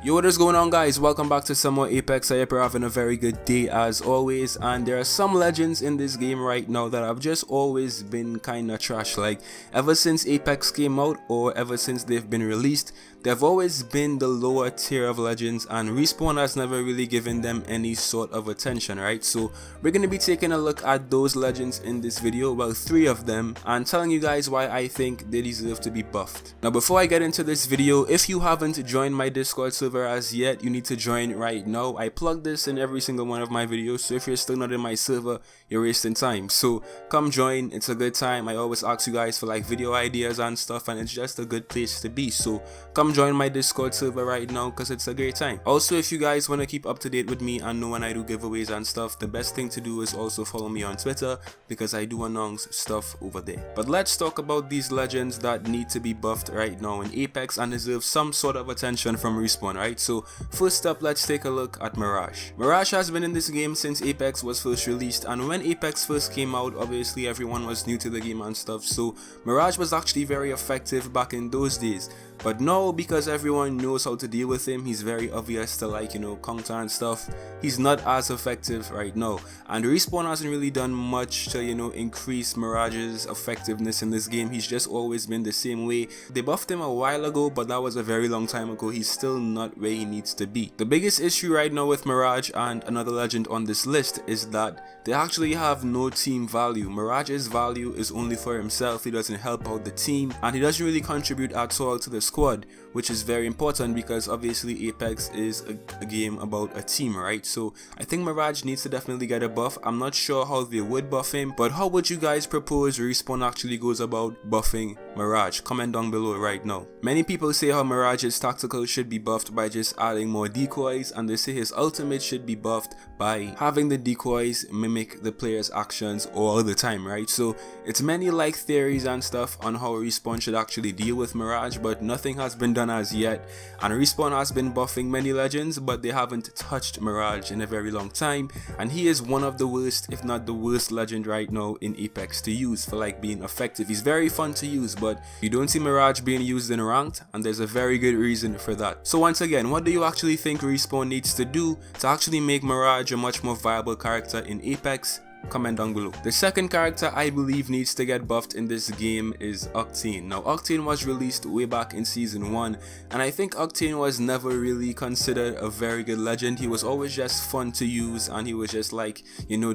Yo, what is going on, guys? Welcome back to some more Apex. I hope you're having a very good day as always, and there are some legends in this game right now that have just always been kinda trash. Like, ever since Apex came out or ever since they've been released, they've always been the lower tier of legends, and Respawn has never really given them any sort of attention, right? So we're gonna be taking a look at those legends in this video, well, 3 of them, and telling you guys why I think they deserve to be buffed. Now, before I get into this video, if you haven't joined my Discord server as yet, you need to join right now. I plug this in every single one of my videos, so if you're still not in my server, you're wasting time. So come join, it's a good time. I always ask you guys for like video ideas and stuff, and it's just a good place to be. So come join my Discord server right now because it's a great time. Also, if you guys want to keep up to date with me and know when I do giveaways and stuff, the best thing to do is also follow me on Twitter because I do announce stuff over there. But let's talk about these legends that need to be buffed right now in Apex and deserve some sort of attention from Respawn, right? So first up, let's take a look at Mirage. Mirage has been in this game since Apex was first released, and when Apex first came out, obviously everyone was new to the game and stuff, so Mirage was actually very effective back in those days. But now, because everyone knows how to deal with him, he's very obvious to, like, counter and stuff. He's not as effective right now, and Respawn hasn't really done much to, increase Mirage's effectiveness in this game. He's just always been the same way. They buffed him a while ago, but that was a very long time ago. He's still not where he needs to be. The biggest issue right now with Mirage and another legend on this list is that they actually have no team value. Mirage's value is only for himself. He doesn't help out the team, and he doesn't really contribute at all to the squad, which is very important because obviously Apex is a game about a team, right? So I think Mirage needs to definitely get a buff. I'm not sure how they would buff him, but how would you guys propose Respawn actually goes about buffing Mirage? Comment down below right now. Many people say how Mirage's tactical should be buffed by just adding more decoys, and they say his ultimate should be buffed by having the decoys mimic the player's actions all the time, right? So it's many like theories and stuff on how Respawn should actually deal with Mirage, but nothing has been done as yet. And Respawn has been buffing many legends, but they haven't touched Mirage in a very long time, and he is one of the worst, if not the worst legend right now in Apex to use for like being effective. He's very fun to use, but you don't see Mirage being used in ranked, and there's a very good reason for that. So once again, what do you actually think Respawn needs to do to actually make Mirage a much more viable character in Apex? Comment down below. The second character I believe needs to get buffed in this game is Octane. Now, Octane was released way back in season 1, and I think Octane was never really considered a very good legend. He was always just fun to use, and he was just like,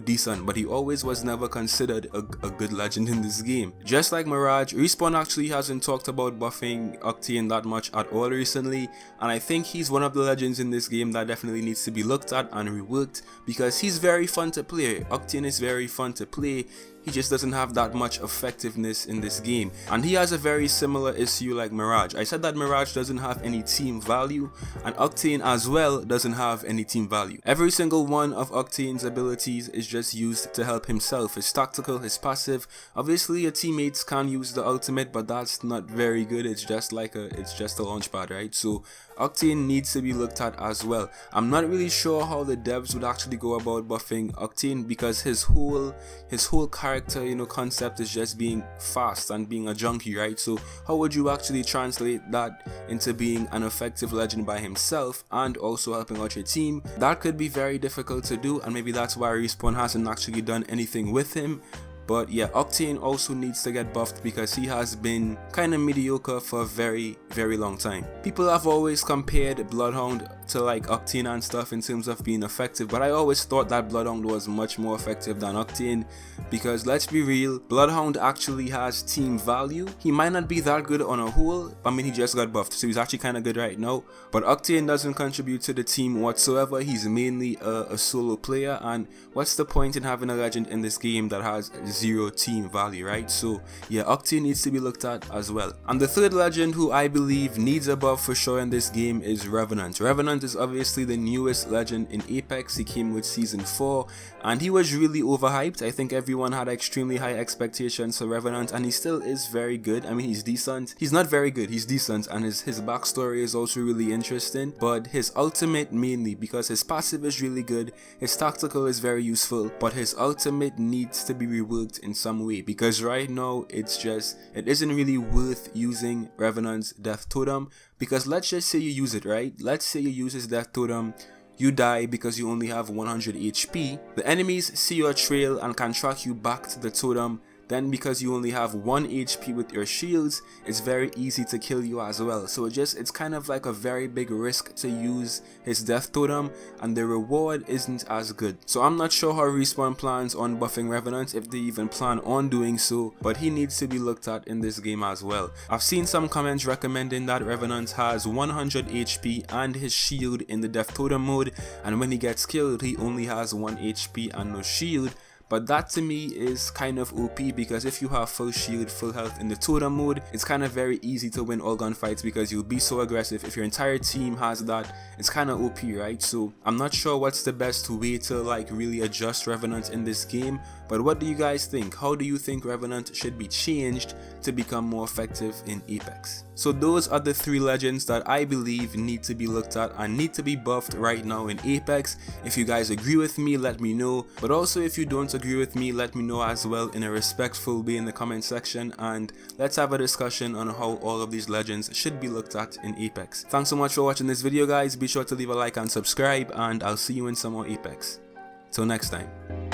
decent, but he always was never considered a good legend in this game. Just like Mirage, Respawn actually hasn't talked about buffing Octane that much at all recently, and I think he's one of the legends in this game that definitely needs to be looked at and reworked because he's very fun to play. Octane is very fun to play. He just doesn't have that much effectiveness in this game, and he has a very similar issue like Mirage. I said that Mirage doesn't have any team value, and Octane as well doesn't have any team value. Every single one of Octane's abilities is just used to help himself. His tactical, his passive. Obviously your teammates can use the ultimate, but that's not very good. It's just a launch pad, right? So Octane needs to be looked at as well. I'm not really sure how the devs would actually go about buffing Octane because his whole character, concept is just being fast and being a junkie, right? So how would you actually translate that into being an effective legend by himself and also helping out your team? That could be very difficult to do, and maybe that's why Respawn hasn't actually done anything with him. But yeah, Octane also needs to get buffed because he has been kind of mediocre for a very, very long time. People have always compared Bloodhound to like Octane and stuff in terms of being effective, but I always thought that Bloodhound was much more effective than Octane because let's be real, Bloodhound actually has team value. He might not be that good on a whole. I mean, he just got buffed, so he's actually kind of good right now, but Octane doesn't contribute to the team whatsoever. He's mainly a solo player, and what's the point in having a legend in this game that has 0 team value, right? So yeah, Octane needs to be looked at as well. And the third legend who I believe needs a buff for sure in this game is Revenant. Revenant is obviously the newest legend in Apex. He came with season 4, and he was really overhyped. I think everyone had extremely high expectations for Revenant, and he still is very good. I mean, he's decent. He's not very good, he's decent, and his backstory is also really interesting, but his ultimate mainly, because his passive is really good, his tactical is very useful, but his ultimate needs to be reworked overlooked in some way, because right now it isn't really worth using Revenant's Death Totem, because let's just say you use it, right? Let's say you use his Death Totem, you die because you only have 100 HP, the enemies see your trail and can track you back to the totem. Then because you only have 1 HP with your shields, it's very easy to kill you as well. So it's kind of like a very big risk to use his Death Totem, and the reward isn't as good. So I'm not sure how Respawn plans on buffing Revenant, if they even plan on doing so, but he needs to be looked at in this game as well. I've seen some comments recommending that Revenant has 100 HP and his shield in the Death Totem mode, and when he gets killed he only has 1 HP and no shield. But that to me is kind of OP, because if you have full shield, full health in the totem mode, it's kind of very easy to win all gunfights because you'll be so aggressive. If your entire team has that, it's kind of OP, right? So I'm not sure what's the best way to like really adjust Revenant in this game, but what do you guys think? How do you think Revenant should be changed to become more effective in Apex? So those are the 3 legends that I believe need to be looked at and need to be buffed right now in Apex. If you guys agree with me, let me know, but also if you don't agree with me, let me know as well in a respectful way in the comment section, and let's have a discussion on how all of these legends should be looked at in Apex. Thanks so much for watching this video, guys. Be sure to leave a like and subscribe, and I'll see you in some more Apex. Till next time.